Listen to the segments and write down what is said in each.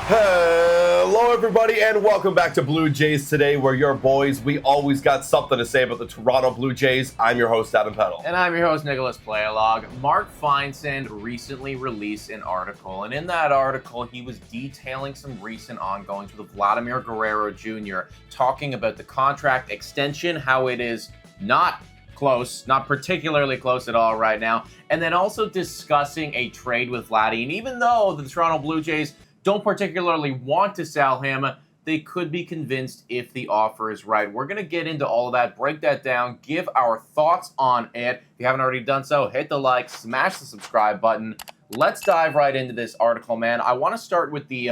Hello, everybody, and welcome back to Blue Jays Today, where your boys, we always got something to say about the Toronto Blue Jays. I'm your host, Adam Peddle. And I'm your host, Nicholas Playalog. Mark Fiensand recently released an article, and in that article, he was detailing some recent ongoings with Vladimir Guerrero Jr., talking about the contract extension, how it is not close, not particularly close at all right now, and then also discussing a trade with Vladdy. And even though the Toronto Blue Jays don't particularly want to sell him, they could be convinced if the offer is right. We're going to get into all of that, break that down, give our thoughts on it. If you haven't already done so, hit the like, smash the subscribe button. Let's dive right into this article, man. I want to start with the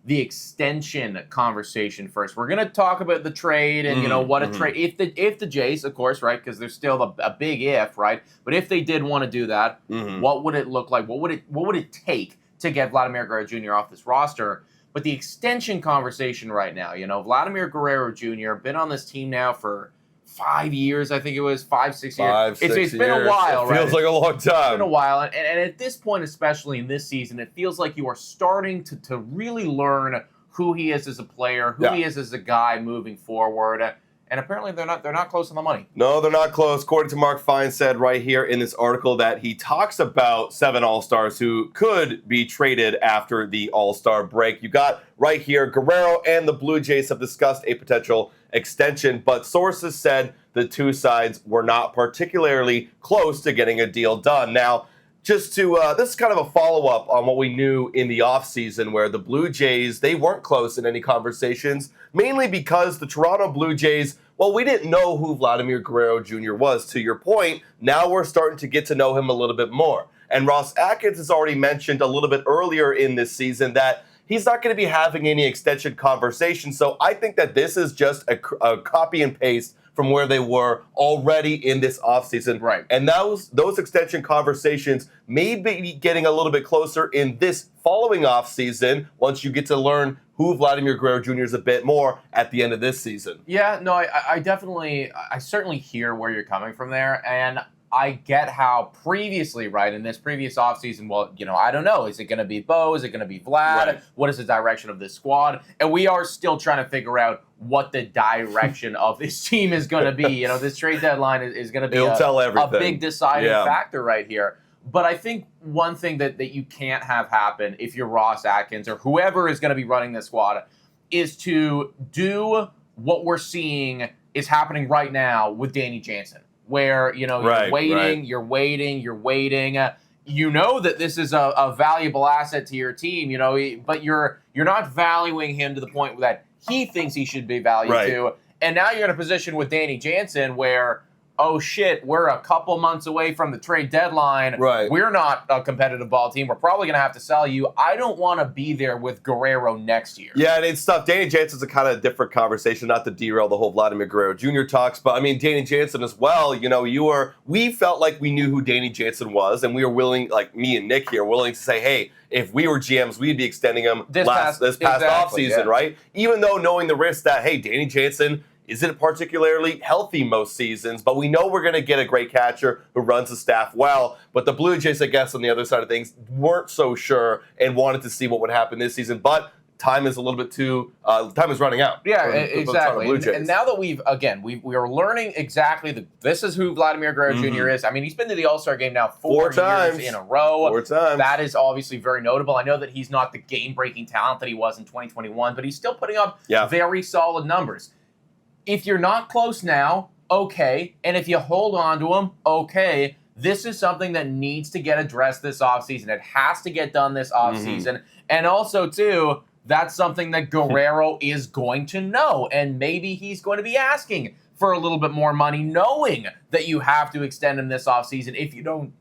extension conversation first. We're going to talk about the trade and, what a trade, if the Jays, of course, right, because there's still a big if, right? But if they did want to do that, what would it look like? What would it take to get Vladimir Guerrero Jr. off this roster? But the extension conversation right now, Vladimir Guerrero Jr. been on this team now for 5 years, I think it was 5-6 years. It's been a while, right? Feels like a long time. It's been a while, and at this point, especially in this season, it feels like you are starting to really learn who he is as a player, who he is as a guy moving forward. And apparently they're not close on the money. No, they're not close. According to Mark Fiensand right here in this article that he talks about 7 All-Stars who could be traded after the All-Star break. You got right here, Guerrero and the Blue Jays have discussed a potential extension, but sources said the two sides were not particularly close to getting a deal done. Now, just to, this is kind of a follow-up on what we knew in the offseason where the Blue Jays, they weren't close in any conversations, mainly because the Toronto Blue Jays, well, we didn't know who Vladimir Guerrero Jr. was. To your point, now we're starting to get to know him a little bit more. And Ross Atkins has already mentioned a little bit earlier in this season that he's not going to be having any extension conversation. So I think that this is just a copy and paste from where they were already in this offseason. Right. And those extension conversations may be getting a little bit closer in this following offseason once you get to learn who Vladimir Guerrero Jr. is a bit more at the end of this season. Yeah, no, I certainly hear where you're coming from there, and I get how previously, right, in this previous offseason, well, I don't know. Is it going to be Bo? Is it going to be Vlad? Right. What is the direction of this squad? And we are still trying to figure out what the direction of this team is going to be. This trade deadline is going to be a big deciding factor right here. But I think one thing that you can't have happen if you're Ross Atkins or whoever is going to be running this squad is to do what we're seeing is happening right now with Danny Jansen, where, you're waiting. You know that this is a valuable asset to your team, but you're not valuing him to the point that he thinks he should be valued to. And now you're in a position with Danny Jansen where, oh shit, we're a couple months away from the trade deadline. Right. We're not a competitive ball team. We're probably going to have to sell you. I don't want to be there with Guerrero next year. Yeah, and it's tough. Danny Jansen's a kind of different conversation, not to derail the whole Vladimir Guerrero Jr. talks, but I mean, Danny Jansen as well, we felt like we knew who Danny Jansen was, and we were willing, like me and Nick here, willing to say, hey, if we were GMs, we'd be extending him this past offseason, right? Even though knowing the risk that, hey, Danny Jansen isn't particularly healthy most seasons, but we know we're going to get a great catcher who runs the staff well. But the Blue Jays, I guess, on the other side of things, weren't so sure and wanted to see what would happen this season. But time is a little bit too, time is running out. Yeah, exactly. And now that we are learning exactly this is who Vladimir Guerrero Jr. is. I mean, he's been to the All-Star game now four times years in a row. 4 times. That is obviously very notable. I know that he's not the game-breaking talent that he was in 2021, but he's still putting up very solid numbers. If you're not close now, okay. And if you hold on to him, okay. This is something that needs to get addressed this offseason. It has to get done this offseason. And also, too, that's something that Guerrero is going to know. And maybe he's going to be asking for a little bit more money, knowing that you have to extend him this offseason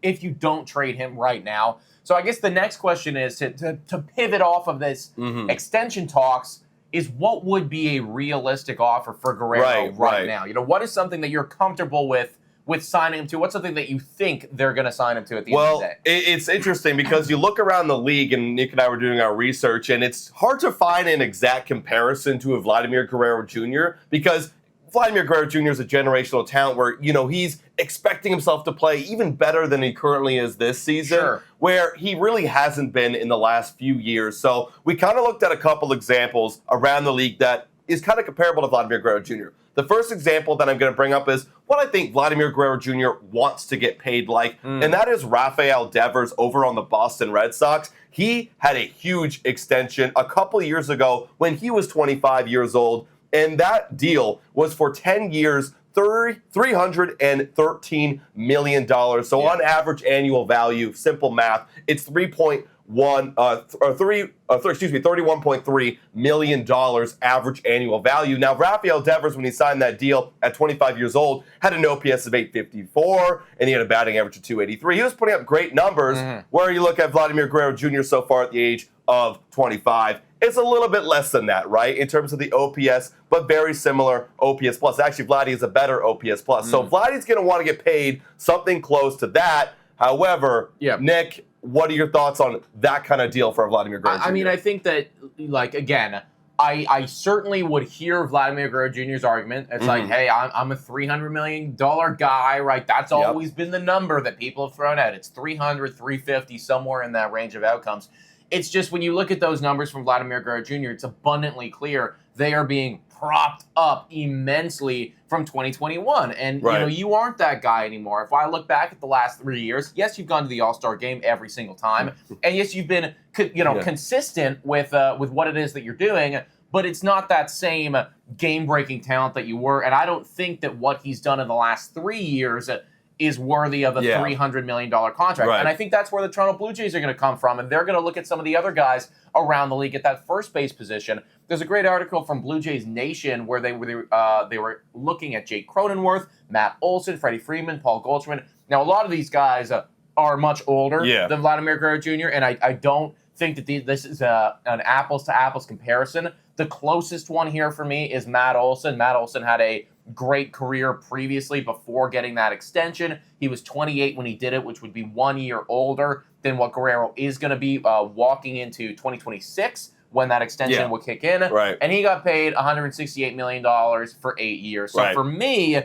if you don't trade him right now. So I guess the next question is to pivot off of this extension talks is what would be a realistic offer for Guerrero right now? What is something that you're comfortable with signing him to? What's something that you think they're going to sign him to at the end of the day? It's interesting because you look around the league, and Nick and I were doing our research, and it's hard to find an exact comparison to a Vladimir Guerrero Jr. because Vladimir Guerrero Jr. is a generational talent where, he's expecting himself to play even better than he currently is this season, where he really hasn't been in the last few years. So we kind of looked at a couple examples around the league that is kind of comparable to Vladimir Guerrero Jr. The first example that I'm going to bring up is what I think Vladimir Guerrero Jr. wants to get paid like, and that is Rafael Devers over on the Boston Red Sox. He had a huge extension a couple years ago when he was 25 years old, and that deal was for 10 years, $313 million. So on average annual value, simple math, it's 31.3 million dollars average annual value. Now, Rafael Devers, when he signed that deal at 25 years old, had an OPS of 854, and he had a batting average of 283. He was putting up great numbers. Where you look at Vladimir Guerrero Jr. so far at the age of 25, it's a little bit less than that, right, in terms of the OPS, but very similar OPS plus. Actually, Vladdy is a better OPS plus. So Vladdy's going to want to get paid something close to that. However, Nick, what are your thoughts on that kind of deal for Vladimir Guerrero Jr.? I mean, I think that, again, I certainly would hear Vladimir Guerrero Jr.'s argument. It's like, hey, I'm a $300 million guy, right? That's always been the number that people have thrown out. It's 300, 350, somewhere in that range of outcomes. It's just when you look at those numbers from Vladimir Guerrero Jr., it's abundantly clear they are being propped up immensely from 2021. And, you aren't that guy anymore. If I look back at the last 3 years, yes, you've gone to the All-Star game every single time. And yes, you've been, consistent with what it is that you're doing, but it's not that same game-breaking talent that you were. And I don't think that what he's done in the last 3 years is worthy of a $300 million contract. And I think that's where the Toronto Blue Jays are going to come from. And they're going to look at some of the other guys around the league at that first base position. There's a great article from Blue Jays Nation where they were looking at Jake Cronenworth, Matt Olson, Freddie Freeman, Paul Goldschmidt. Now, a lot of these guys are much older than Vladimir Guerrero Jr., and I don't think that this is an apples-to-apples comparison. The closest one here for me is Matt Olson. Matt Olson had a great career previously before getting that extension. He was 28 when he did it, which would be 1 year older than what Guerrero is going to be walking into 2026 when that extension will kick in. And he got paid $168 million for 8 years. So for me,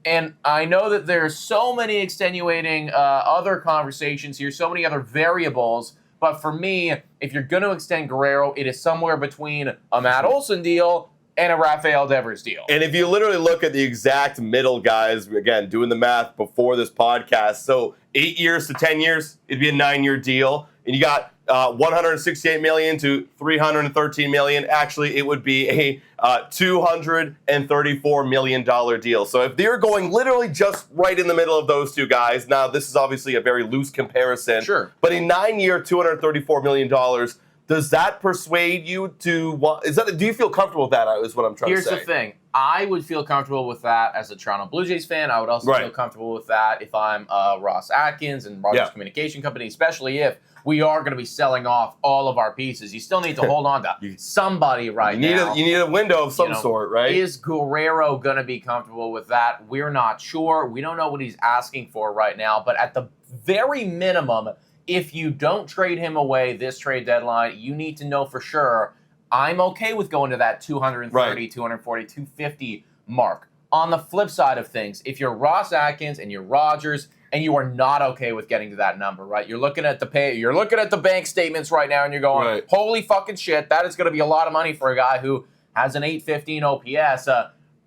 and I know that there's so many extenuating other conversations here, so many other variables, but for me, if you're going to extend Guerrero, it is somewhere between a Matt Olson deal and a Rafael Devers deal. And if you literally look at the exact middle guys, again, doing the math before this podcast, so 8 years to 10 years, it'd be a 9-year deal. And you got $168 million to $313 million. Actually, it would be a $234 million deal. So if they're going literally just right in the middle of those two guys, now this is obviously a very loose comparison. But a 9-year, $234 million, does that persuade you to do you feel comfortable with that, is what I'm trying to say? Here's the thing. I would feel comfortable with that as a Toronto Blue Jays fan. I would also feel comfortable with that if I'm Ross Atkins and Rogers Communication Company, especially if we are going to be selling off all of our pieces. You still need to hold on to somebody now. You need a window of some sort, right? Is Guerrero going to be comfortable with that? We're not sure. We don't know what he's asking for right now. But at the very minimum, if you don't trade him away this trade deadline, you need to know for sure, I'm okay with going to that 230, 240, 250 mark. On the flip side of things, if you're Ross Atkins and you're Rogers and you are not okay with getting to that number, right? You're looking at the bank statements right now and you're going, holy fucking shit, that is going to be a lot of money for a guy who has an 815 OPS.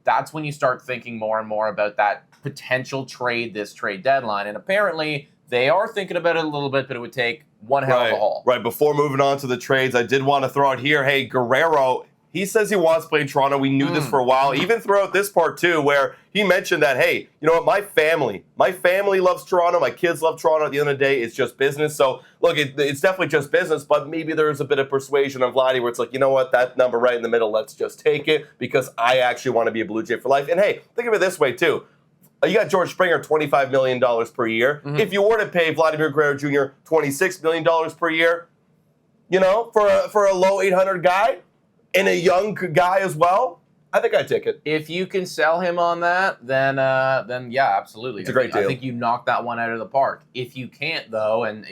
That's when you start thinking more and more about that potential trade this trade deadline. And apparently they are thinking about it a little bit, but it would take one hell of a haul. Before moving on to the trades, I did want to throw out here, hey, Guerrero, he says he wants to play in Toronto. We knew this for a while, even throughout this part too, where he mentioned that, hey, you know what, my family loves Toronto. My kids love Toronto. At the end of the day, it's just business. So, look, it's definitely just business, but maybe there's a bit of persuasion of Vladdy where it's like, you know what, that number right in the middle, let's just take it because I actually want to be a Blue Jay for life. And, hey, think of it this way too. You got George Springer, $25 million per year. If you were to pay Vladimir Guerrero Jr. $26 million per year, for a low 800 guy and a young guy as well, I think I'd take it. If you can sell him on that, then yeah, absolutely. It's a great deal. I think you knocked that one out of the park. If you can't, though, and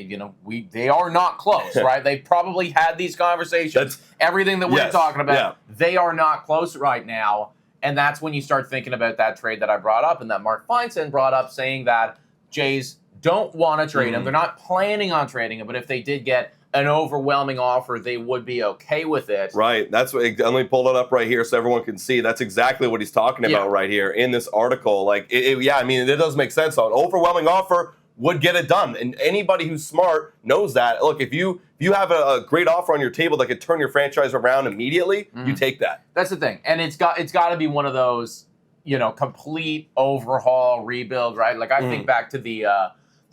they are not close, right? They probably had these conversations. Everything that we're talking about, they are not close right now. And that's when you start thinking about that trade that I brought up and that Mark Fiensand brought up, saying that Jays don't want to trade him. They're not planning on trading him, but if they did get an overwhelming offer, they would be okay with it. Right. That's what. Let me pull it up right here so everyone can see. That's exactly what he's talking about right here in this article. Like, yeah, I mean, it does make sense. An overwhelming offer would get it done, and anybody who's smart knows that. Look, if you have a great offer on your table that could turn your franchise around immediately, you take that. That's the thing, and it's got to be one of those, complete overhaul, rebuild, right? Like I think back to the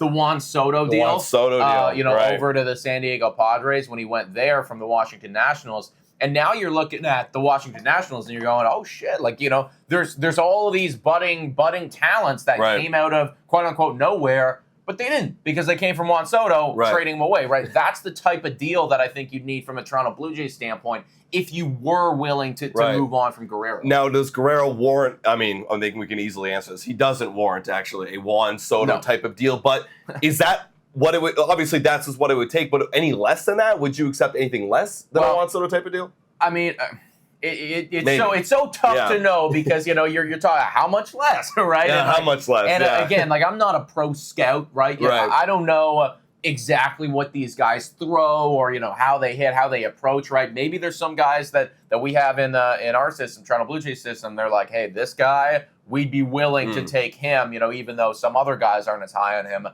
Juan Soto deal. Juan Soto deal, right. Over to the San Diego Padres when he went there from the Washington Nationals. And now you're looking at the Washington Nationals and you're going, oh shit, like, there's all of these budding talents that came out of quote unquote nowhere, but they didn't, because they came from Juan Soto, trading him away, right? That's the type of deal that I think you'd need from a Toronto Blue Jays standpoint if you were willing to move on from Guerrero. Now, does Guerrero warrant, I think we can easily answer this. He doesn't warrant actually a Juan Soto type of deal, but is that what it would, obviously that's just what it would take, but any less than that? Would you accept anything less than a Juan Soto type of deal? I mean, it's so tough to know because you're talking how much less, right? Yeah, how much less? And again, like I'm not a pro scout, right? I don't know exactly what these guys throw or how they hit, how they approach, right? Maybe there's some guys that we have in our system, Toronto Blue Jays system. They're like, hey, this guy, we'd be willing to take him, even though some other guys aren't as high on him.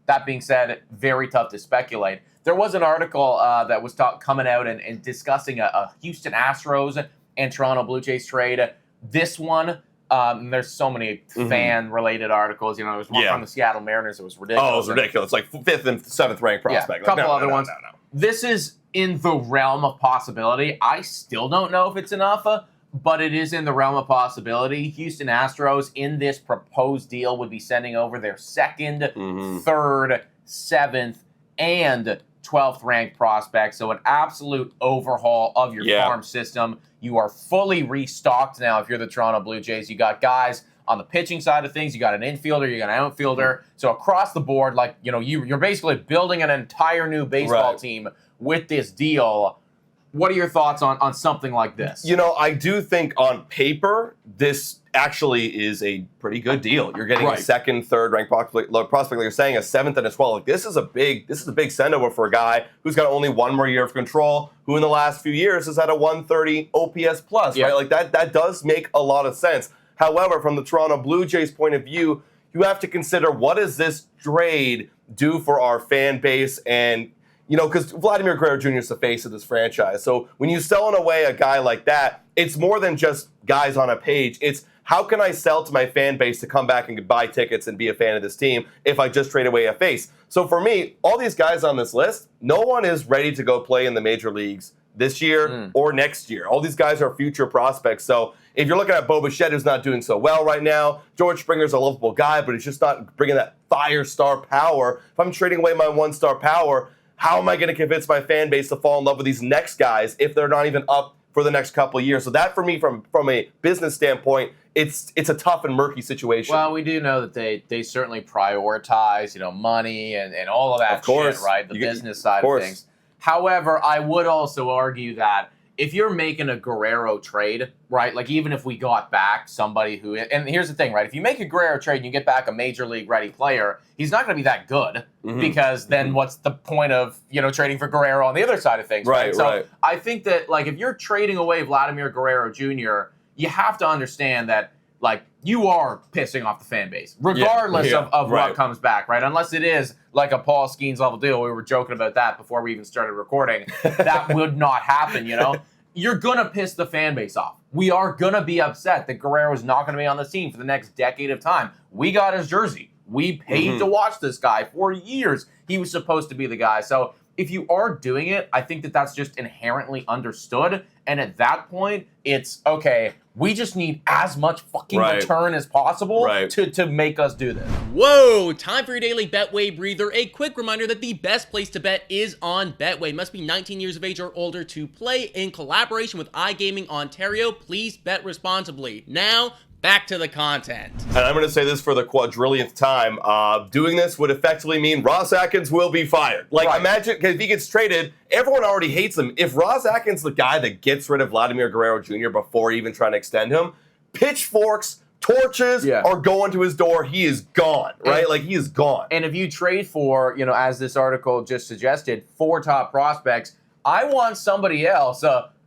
That being said, very tough to speculate. There was an article that was coming out and discussing a Houston Astros and Toronto Blue Jays trade. This one, there's so many fan-related articles. There was one from the Seattle Mariners. It was ridiculous. Oh, it was ridiculous. Like 5th and 7th ranked prospect. A couple other ones. No. This is in the realm of possibility. I still don't know if it's enough, but it is in the realm of possibility. Houston Astros, in this proposed deal, would be sending over their 2nd, 3rd, 7th, and 12th ranked prospects. So an absolute overhaul of your farm system. You are fully restocked now if you're the Toronto Blue Jays. You got guys on the pitching side of things. You got an infielder, you got an outfielder. So across the board, like, you're basically building an entire new baseball team with this deal. What are your thoughts on something like this? I do think on paper, this actually is a pretty good deal. You're getting a 2nd, 3rd ranked prospect, like you're saying, a 7th and a 12th. Like, this is a big send-over for a guy who's got only one more year of control, who in the last few years has had a 130 OPS plus, right? Like that does make a lot of sense. However, from the Toronto Blue Jays point of view, you have to consider, what does this trade do for our fan base? And because Vladimir Guerrero Jr. is the face of this franchise. So when you're selling away a guy like that, it's more than just guys on a page. It's how can I sell to my fan base to come back and buy tickets and be a fan of this team if I just trade away a face? So for me, all these guys on this list, no one is ready to go play in the major leagues this year or next year. All these guys are future prospects. So if you're looking at Bo Bichette, who's not doing so well right now, George Springer's a lovable guy, but he's just not bringing that fire star power. If I'm trading away my 1-star power, how am I going to convince my fan base to fall in love with these next guys if they're not even up for the next couple of years? So that, for me, from a business standpoint, it's a tough and murky situation. Well, we do know that they certainly prioritize, money and all of that shit, right? The business side of things. However, I would also argue that if you're making a Guerrero trade, right, like even if we got back somebody who, and here's the thing, right, if you make a Guerrero trade and you get back a major league ready player, he's not going to be that good because then what's the point of, trading for Guerrero on the other side of things, right? So I think that, like, if you're trading away Vladimir Guerrero Jr., you have to understand that, like, you are pissing off the fan base, regardless of what comes back, right? Unless it is like a Paul Skeens level deal. We were joking about that before we even started recording. That would not happen, You're going to piss the fan base off. We are going to be upset that Guerrero is not going to be on the team for the next decade of time. We got his jersey. We paid to watch this guy for years. He was supposed to be the guy. So if you are doing it, I think that that's just inherently understood. And at that point, it's, okay, we just need as much fucking return as possible to make us do this. Whoa, time for your daily Betway breather. A quick reminder that the best place to bet is on Betway. Must be 19 years of age or older to play. In collaboration with iGaming Ontario, please bet responsibly. Now, back to the content. And I'm going to say this for the quadrillionth time. Doing this would effectively mean Ross Atkins will be fired. Like, imagine, because if he gets traded, everyone already hates him. If Ross Atkins, the guy that gets rid of Vladimir Guerrero Jr. before even trying to extend him, pitchforks, torches are going to his door. He is gone, right? Like, he is gone. And if you trade for, as this article just suggested, 4 top prospects, I want somebody else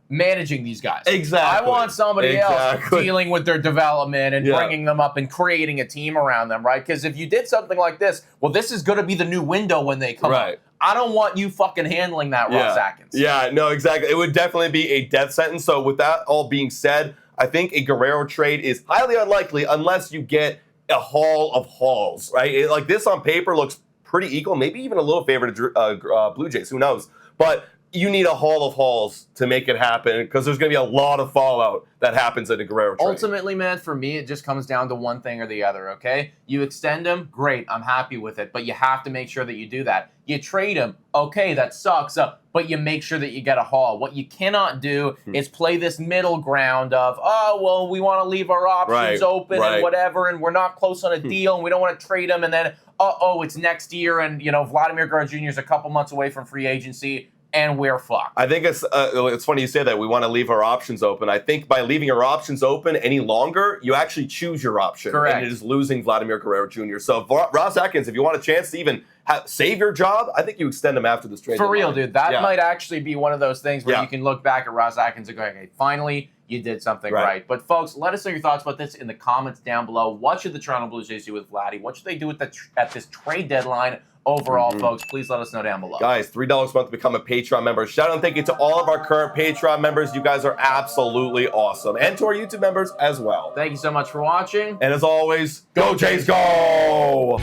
managing these guys. Exactly. I want somebody else dealing with their development and bringing them up and creating a team around them, right? Because if you did something like this, well, this is going to be the new window when they come up. I don't want you fucking handling that, Ross Atkins. Yeah, no, exactly. It would definitely be a death sentence. So with that all being said, I think a Guerrero trade is highly unlikely unless you get a haul of hauls, right? Like, this on paper looks pretty equal, maybe even a little favor to Blue Jays. Who knows? But you need a haul of hauls to make it happen because there's going to be a lot of fallout that happens in a Guerrero trade. Ultimately, man, for me, it just comes down to one thing or the other, okay? You extend him, great, I'm happy with it, but you have to make sure that you do that. You trade him, okay, that sucks, but you make sure that you get a haul. What you cannot do is play this middle ground of, oh, well, we want to leave our options open and whatever, and we're not close on a deal, and we don't want to trade him, and then, it's next year, and, Vladimir Guerrero Jr. is a couple months away from free agency, and we're fucked. I think it's funny you say that. We want to leave our options open. I think by leaving your options open any longer, you actually choose your option. Correct. And it is losing Vladimir Guerrero Jr. So, Ross Atkins, if you want a chance to even save your job, I think you extend him after this trade. For real, dude. That might actually be one of those things where you can look back at Ross Atkins and go, okay, finally, you did something right. But, folks, let us know your thoughts about this in the comments down below. What should the Toronto Blue Jays do with Vladdy? What should they do at this trade deadline? Overall, folks, please let us know down below. Guys, $3 a month to become a Patreon member. Shout out and thank you to all of our current Patreon members. You guys are absolutely awesome. And to our YouTube members as well. Thank you so much for watching. And as always, go Jays, go!